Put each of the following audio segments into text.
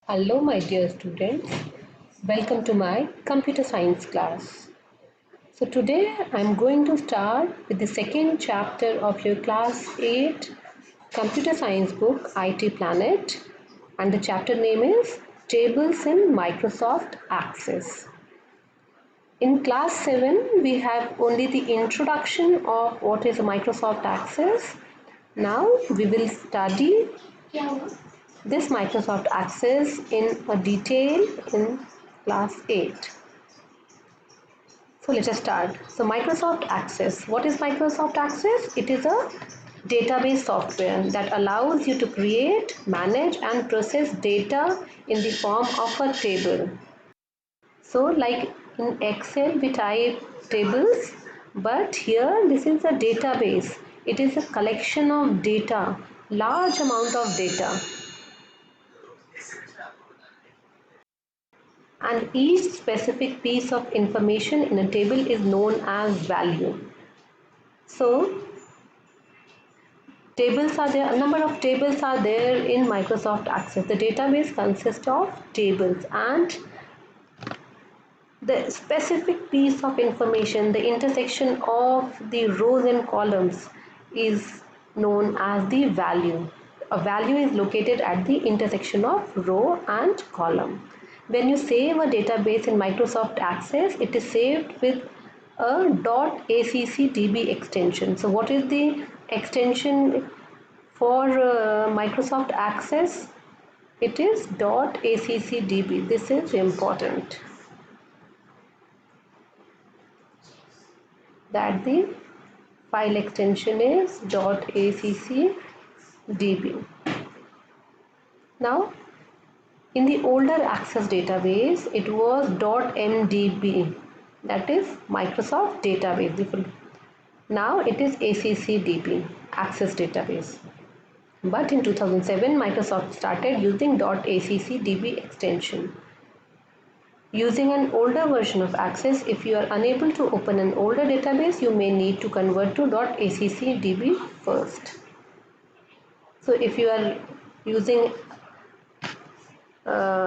Hello, my dear students. Welcome to my computer science class. So, today I'm going to start with the second chapter of your class 8 computer science book IT Planet, and the chapter name is Tables in Microsoft Access. In class 7, we have only the introduction of what is a Microsoft Access. Now we will study this Microsoft Access in a detail in class 8. So let us start. So Microsoft Access. What is Microsoft Access? It is a database software that allows you to create, manage and process data in the form of a table. So like in Excel we type tables, but here this is a database. It is a collection of data, large amount of data. And each specific piece of information in a table is known as value. So tables are there, a number of tables are there in Microsoft Access. The database consists of tables, and the specific piece of information, the intersection of the rows and columns, is known as the value. A value is located at the intersection of row and column. When you save a database in Microsoft Access, it is saved with a .accdb extension. So what is the extension for Microsoft Access? It is .accdb. This is important, that the file extension is .accdb. Now in the older Access database it was .mdb, that is Microsoft database. Now it is accdb, Access database. But in 2007 Microsoft started using .accdb extension. Using an older version of Access, if you are unable to open an older database, you may need to convert to .accdb first. So if you are using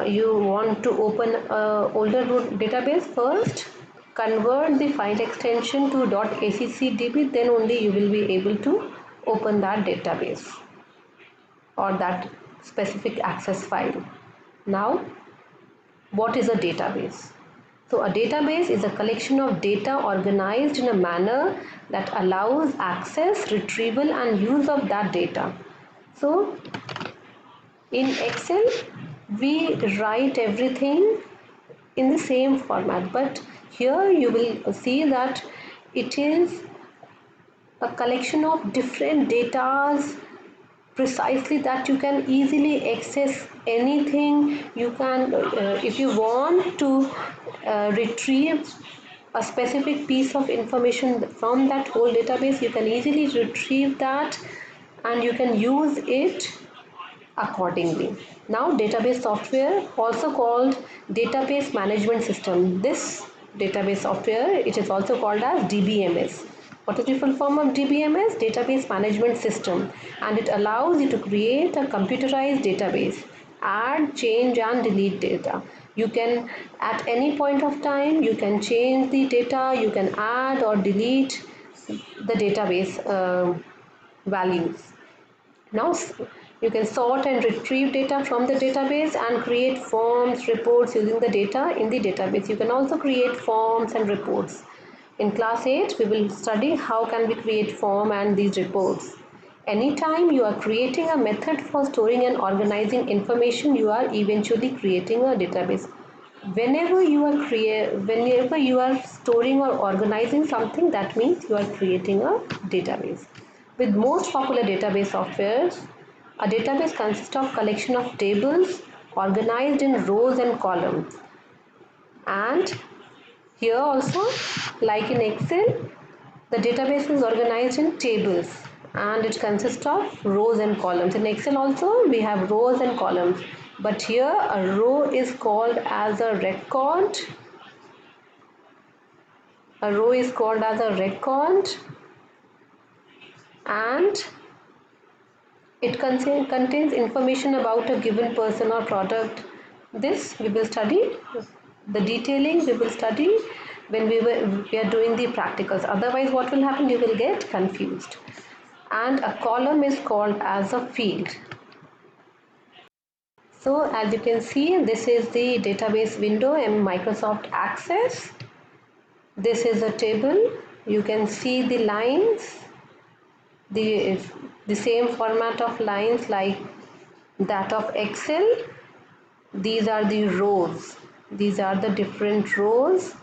you want to open a older database first, convert the file extension to .accdb, then only you will be able to open that database or that specific Access file. Now what is a database? So a database is a collection of data organized in a manner that allows access, retrieval and use of that data. So in Excel we write everything in the same format, but here you will see that it is a collection of different datas, precisely, that you can easily access anything. You can if you want to retrieve a specific piece of information from that whole database, you can easily retrieve that and you can use it accordingly. Now database software, also called database management system, this database software, it is also called as DBMS. What is the full form of DBMS? Database management system. And it allows you to create a computerized database, add, change and delete data. You can, at any point of time, you can change the data, you can add or delete the database values. Now you can sort and retrieve data from the database and create forms, reports using the data in the database. You can also create forms and reports. In class 8, we will study how can we create form and these reports. Anytime you are creating a method for storing and organizing information, you are eventually creating a database. Whenever you are storing or organizing something, that means you are creating a database. With most popular database softwares, a database consists of collection of tables organized in rows and columns. And here also, like in Excel, the database is organized in tables and it consists of rows and columns. In Excel also we have rows and columns, but here a row is called as a record. A row is called as a record, and it contains information about a given person or product This we will study, the detailing we will study when we are doing the practicals. Otherwise, what will happen? You will get confused. And a column is called as a field. So as you can see, this is the database window in Microsoft Access. This is a table. You can see the lines, the same format of lines like that of Excel. These are the rows. These are the different rows,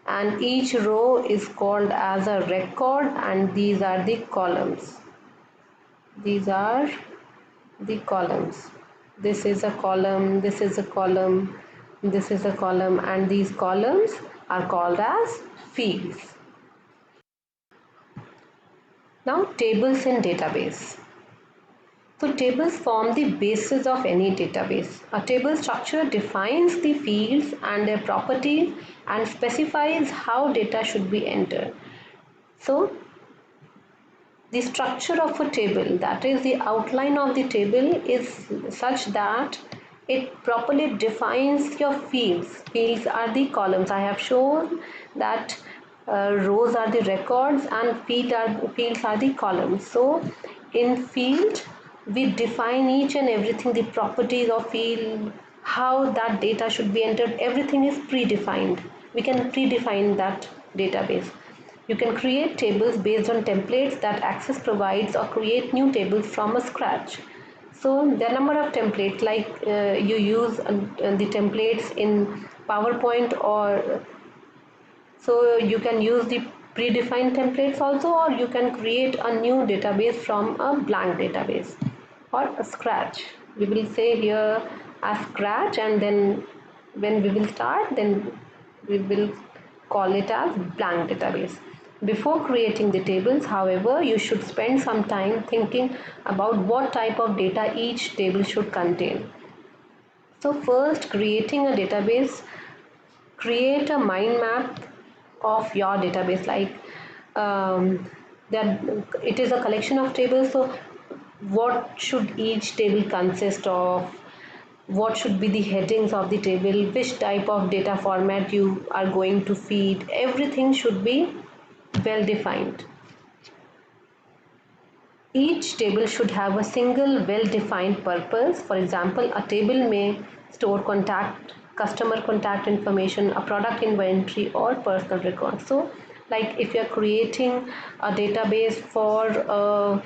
and each row is called as a record, and these are the columns. These are the columns. This is a column, this is a column, this is a column, and these columns are called as fields. Now, tables in database. So tables form the basis of any database. A table structure defines the fields and their properties and specifies how data should be entered. So the structure of a table, that is the outline of the table, is such that it properly defines your fields. Fields are the columns. I have shown that rows are the records and fields are the columns. So in field, we define each and everything, the properties of field, how that data should be entered. Everything is predefined. We can predefine that database. You can create tables based on templates that Access provides or create new tables from a scratch. So there are a number of templates, like you use the templates in PowerPoint, or so you can use the predefined templates also, or you can create a new database from a blank database or a scratch. We will say here a scratch, and then when we will start, then we will call it as blank database. Before creating the tables, however, you should spend some time thinking about what type of data each table should contain. So first, creating a database, create a mind map of your database, like that it is a collection of tables. So what should each table consist of, what should be the headings of the table, which type of data format you are going to feed. Everything should be well defined. Each table should have a single well-defined purpose. For example, a table may store customer contact information, a product inventory, or personal records. So, like if you're creating a database for a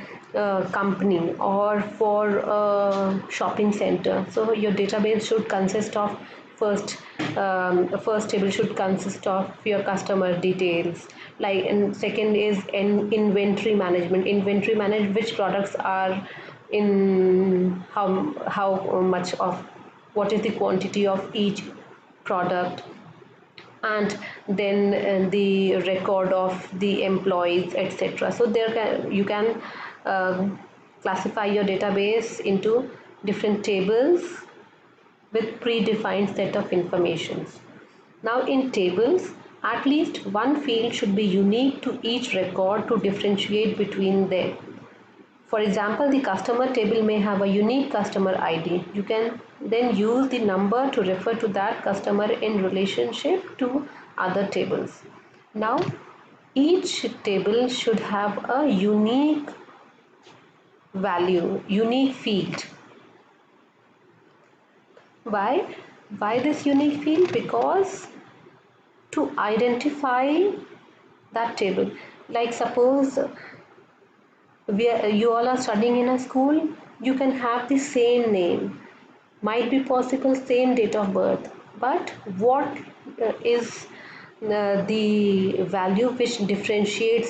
company or for a shopping center, so your database should consist of the first table should consist of your customer details, like, and second is inventory management. Inventory manage which products are in, how much of, what is the quantity of each product, and then the record of the employees, etc. So you can classify your database into different tables with predefined set of informations. Now in tables, at least one field should be unique to each record to differentiate between them. For example, the customer table may have a unique customer ID. You can then use the number to refer to that customer in relationship to other tables. Now, each table should have a unique value, unique field. Why? Why this unique field? Because to identify that table, like suppose you all are studying in a school, you can have the same name, might be possible same date of birth, but what is the value which differentiate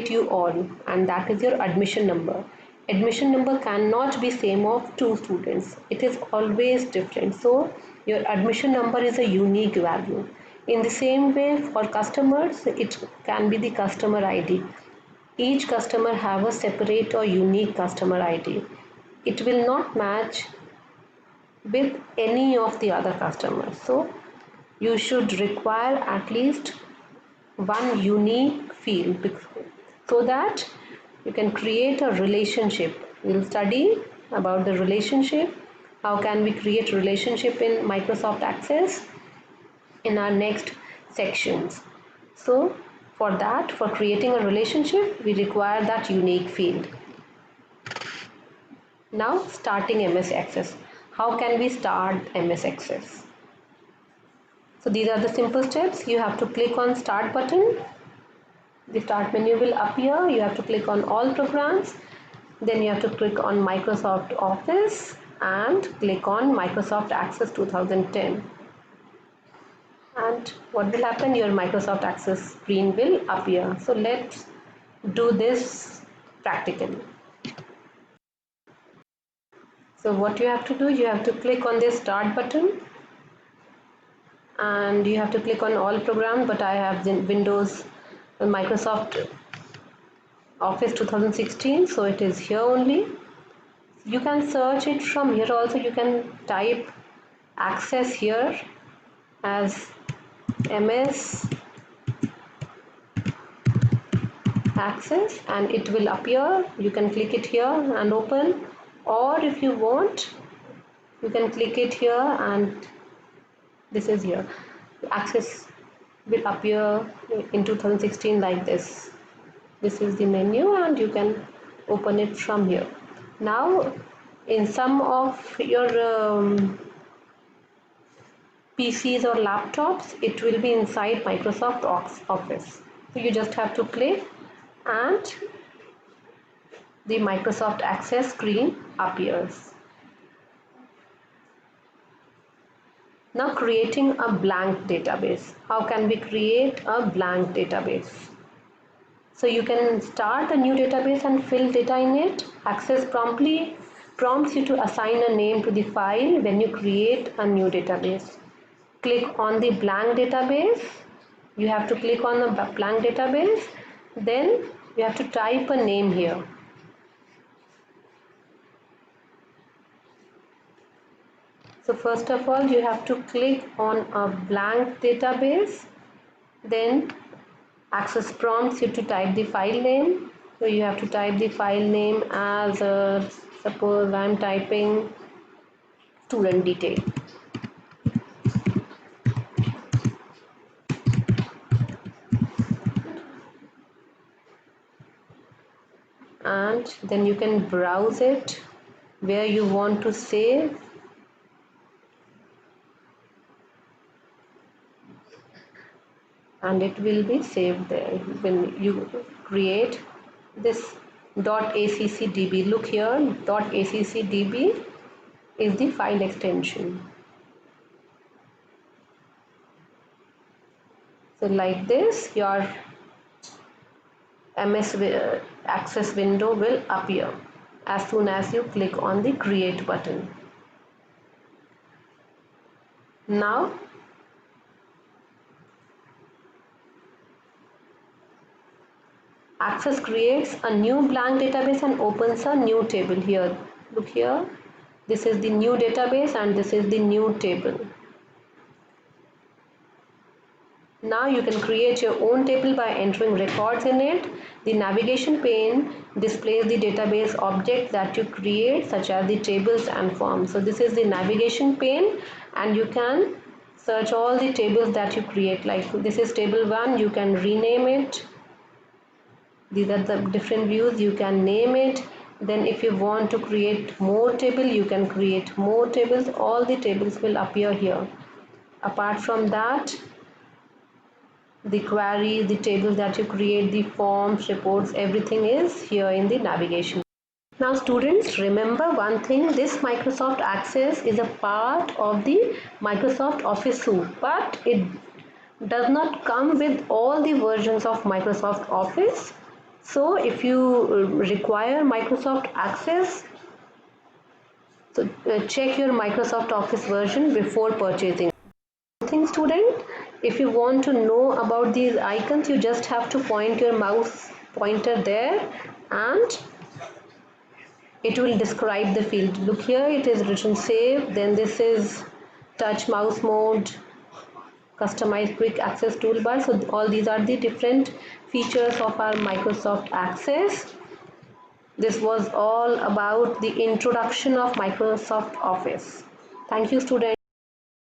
you all, and that is your admission number. Admission number cannot be same of two students, it is always different. So your admission number is a unique value. In the same way, for customers, it can be the customer ID. Each customer have a separate or unique customer ID. It will not match with any of the other customers. So you should require at least one unique field so that you can create a relationship. We'll study about the relationship how can we create relationship in Microsoft Access in our next sections. So for that, for creating a relationship, we require that unique field. Now starting MS Access. How can we start MS Access? So these are the simple steps. You have to click on Start button. The Start menu will appear. You have to click on All Programs. Then you have to click on Microsoft Office and click on Microsoft Access 2010. And what will happen? Your Microsoft Access screen will appear. So let's do this practically. So what you have to do, you have to click on this Start button and you have to click on All Programs, but I have the Windows Microsoft Office 2016, so it is here only. You can search it from here also. You can type Access here as MS Access and it will appear. You can click it here and open, or if you want, you can click it here and this is here. Access will appear in 2016 like this. This is the menu and you can open it from here. Now in some of your PCs or laptops, it will be inside Microsoft Office. So you just have to click and the Microsoft Access screen appears. Now creating a blank database. How can we create a blank database? So you can start a new database and fill data in it. Access promptly prompts you to assign a name to the file when you create a new database. Click on the blank database. You have to click on the blank database. Then you have to type a name here. So first of all, you have to click on a blank database. Then Access prompts you to type the file name. So you have to type the file name as suppose I am typing student detail. And then you can browse it where you want to save. And it will be saved there when you create this .accdb. Look here, .accdb is the file extension. So like this, your MS Access window will appear as soon as you click on the Create button. Now Access creates a new blank database and opens a new table here. Look here, this is the new database and this is the new table. Now you can create your own table by entering records in it. The navigation pane displays the database objects that you create, such as the tables and forms. So this is the navigation pane and you can search all the tables that you create. Like this is table 1, you can rename it. These are the different views, you can name it. Then if you want to create more table, you can create more tables. All the tables will appear here. Apart from that, the queries, the tables that you create, the forms, reports, everything is here in the navigation. Now students, remember one thing, this Microsoft Access is a part of the Microsoft Office suite, but it does not come with all the versions of Microsoft Office. So if you require Microsoft Access, so check your Microsoft Office version before purchasing. Thing student, if you want to know about these icons, you just have to point your mouse pointer there and it will describe the field. Look here, it is written save, then this is touch mouse mode, customize quick access toolbar. So all these are the different features of our Microsoft Access. This was all about the introduction of Microsoft Office. Thank you, students.